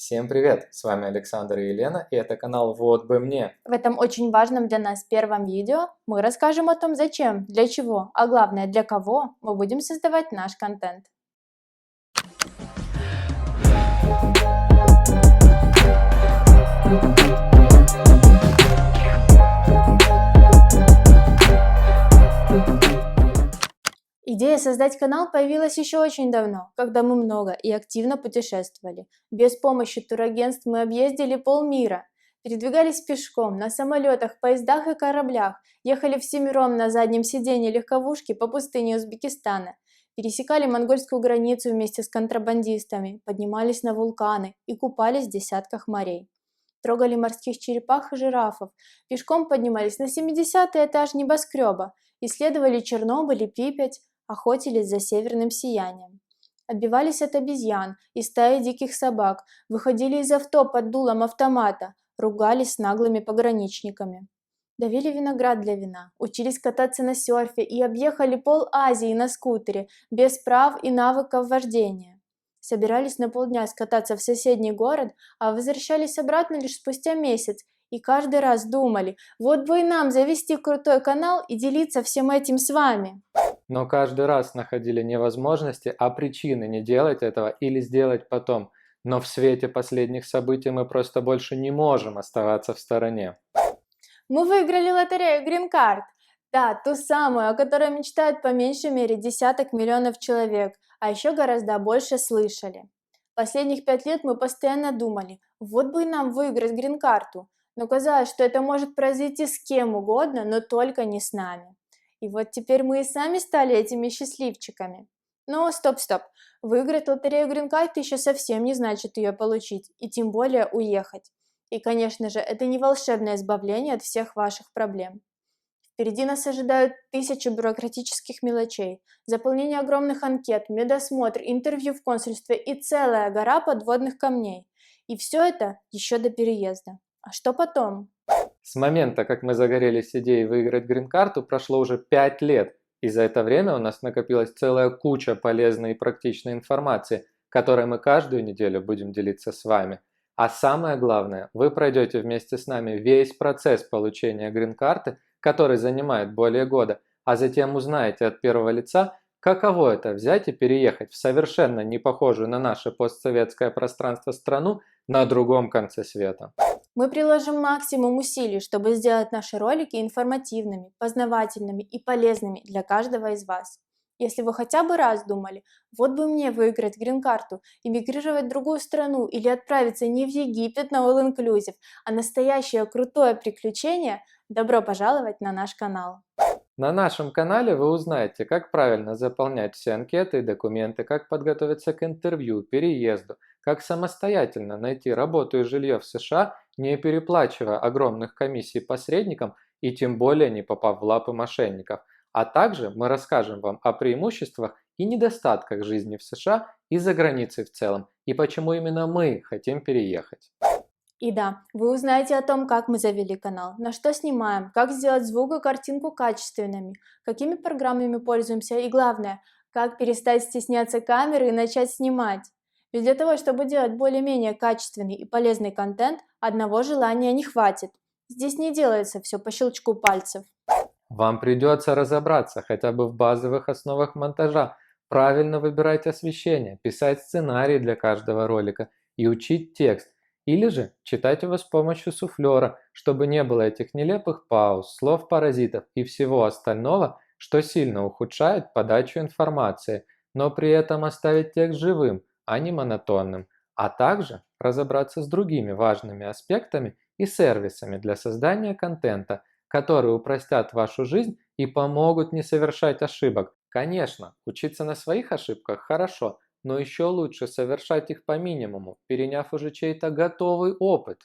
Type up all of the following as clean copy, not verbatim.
Всем привет! С вами Александр и Елена, и это канал «Вот бы мне». В этом очень важном для нас первом видео мы расскажем о том, зачем, для чего, а главное, для кого мы будем создавать наш контент. Идея создать канал появилась еще очень давно, когда мы много и активно путешествовали. Без помощи турагентств мы объездили полмира, передвигались пешком, на самолетах, поездах и кораблях, ехали всемиром на заднем сиденье легковушки по пустыне Узбекистана, пересекали монгольскую границу вместе с контрабандистами, поднимались на вулканы и купались в десятках морей. Трогали морских черепах и жирафов, пешком поднимались на 70-й этаж небоскреба, исследовали Чернобыль и Припять, охотились за северным сиянием. Отбивались от обезьян и стаи диких собак, выходили из авто под дулом автомата, ругались с наглыми пограничниками. Давили виноград для вина, учились кататься на серфе и объехали пол Азии на скутере, без прав и навыков вождения. Собирались на полдня скататься в соседний город, а возвращались обратно лишь спустя месяц, и каждый раз думали, вот бы и нам завести крутой канал и делиться всем этим с вами. Но каждый раз находили не возможности, а причины не делать этого или сделать потом. Но в свете последних событий мы просто больше не можем оставаться в стороне. Мы выиграли лотерею Green Card. Да, ту самую, о которой мечтают по меньшей мере десяток миллионов человек, а еще гораздо больше слышали. Последних 5 лет мы постоянно думали, вот бы и нам выиграть грин-карту, но казалось, что это может произойти с кем угодно, но только не с нами. И вот теперь мы и сами стали этими счастливчиками. Но стоп, выиграть лотерею грин-карты еще совсем не значит ее получить, и тем более уехать. И, конечно же, это не волшебное избавление от всех ваших проблем. Впереди нас ожидают тысячи бюрократических мелочей, заполнение огромных анкет, медосмотр, интервью в консульстве и целая гора подводных камней. И все это еще до переезда. А что потом? С момента, как мы загорелись идеей выиграть грин-карту, прошло уже 5 лет, и за это время у нас накопилась целая куча полезной и практичной информации, которой мы каждую неделю будем делиться с вами. А самое главное, вы пройдете вместе с нами весь процесс получения грин-карты, который занимает более года, а затем узнаете от первого лица, каково это взять и переехать в совершенно не похожую на наше постсоветское пространство страну на другом конце света. Мы приложим максимум усилий, чтобы сделать наши ролики информативными, познавательными и полезными для каждого из вас. Если вы хотя бы раз думали, вот бы мне выиграть грин-карту, эмигрировать в другую страну или отправиться не в Египет на All Inclusive, а настоящее крутое приключение, добро пожаловать на наш канал. На нашем канале вы узнаете, как правильно заполнять все анкеты и документы, как подготовиться к интервью, переезду, как самостоятельно найти работу и жилье в США, не переплачивая огромных комиссий посредникам и тем более не попав в лапы мошенников. А также мы расскажем вам о преимуществах и недостатках жизни в США и за границей в целом, и почему именно мы хотим переехать. И да, вы узнаете о том, как мы завели канал, на что снимаем, как сделать звук и картинку качественными, какими программами пользуемся и главное, как перестать стесняться камеры и начать снимать. Ведь для того, чтобы делать более-менее качественный и полезный контент, одного желания не хватит. Здесь не делается все по щелчку пальцев. Вам придется разобраться хотя бы в базовых основах монтажа, правильно выбирать освещение, писать сценарий для каждого ролика и учить текст. Или же читать его с помощью суфлера, чтобы не было этих нелепых пауз, слов-паразитов и всего остального, что сильно ухудшает подачу информации, но при этом оставить текст живым, а не монотонным, а также разобраться с другими важными аспектами и сервисами для создания контента, которые упростят вашу жизнь и помогут не совершать ошибок. Конечно, учиться на своих ошибках хорошо, но еще лучше совершать их по минимуму, переняв уже чей-то готовый опыт.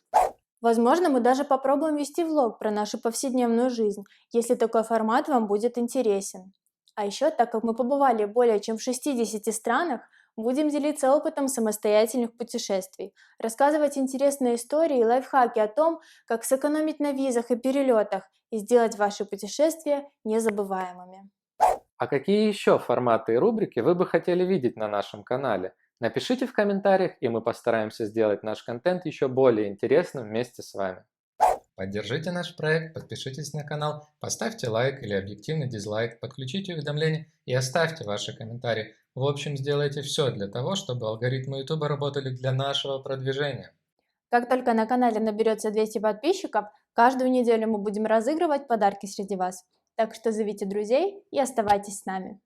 Возможно, мы даже попробуем вести влог про нашу повседневную жизнь, если такой формат вам будет интересен. А еще, так как мы побывали более чем в 60 странах, будем делиться опытом самостоятельных путешествий, рассказывать интересные истории и лайфхаки о том, как сэкономить на визах и перелетах и сделать ваши путешествия незабываемыми. А какие еще форматы и рубрики вы бы хотели видеть на нашем канале? Напишите в комментариях, и мы постараемся сделать наш контент еще более интересным вместе с вами. Поддержите наш проект, подпишитесь на канал, поставьте лайк или объективный дизлайк, подключите уведомления и оставьте ваши комментарии. В общем, сделайте все для того, чтобы алгоритмы YouTube работали для нашего продвижения. Как только на канале наберется 200 подписчиков, каждую неделю мы будем разыгрывать подарки среди вас. Так что зовите друзей и оставайтесь с нами.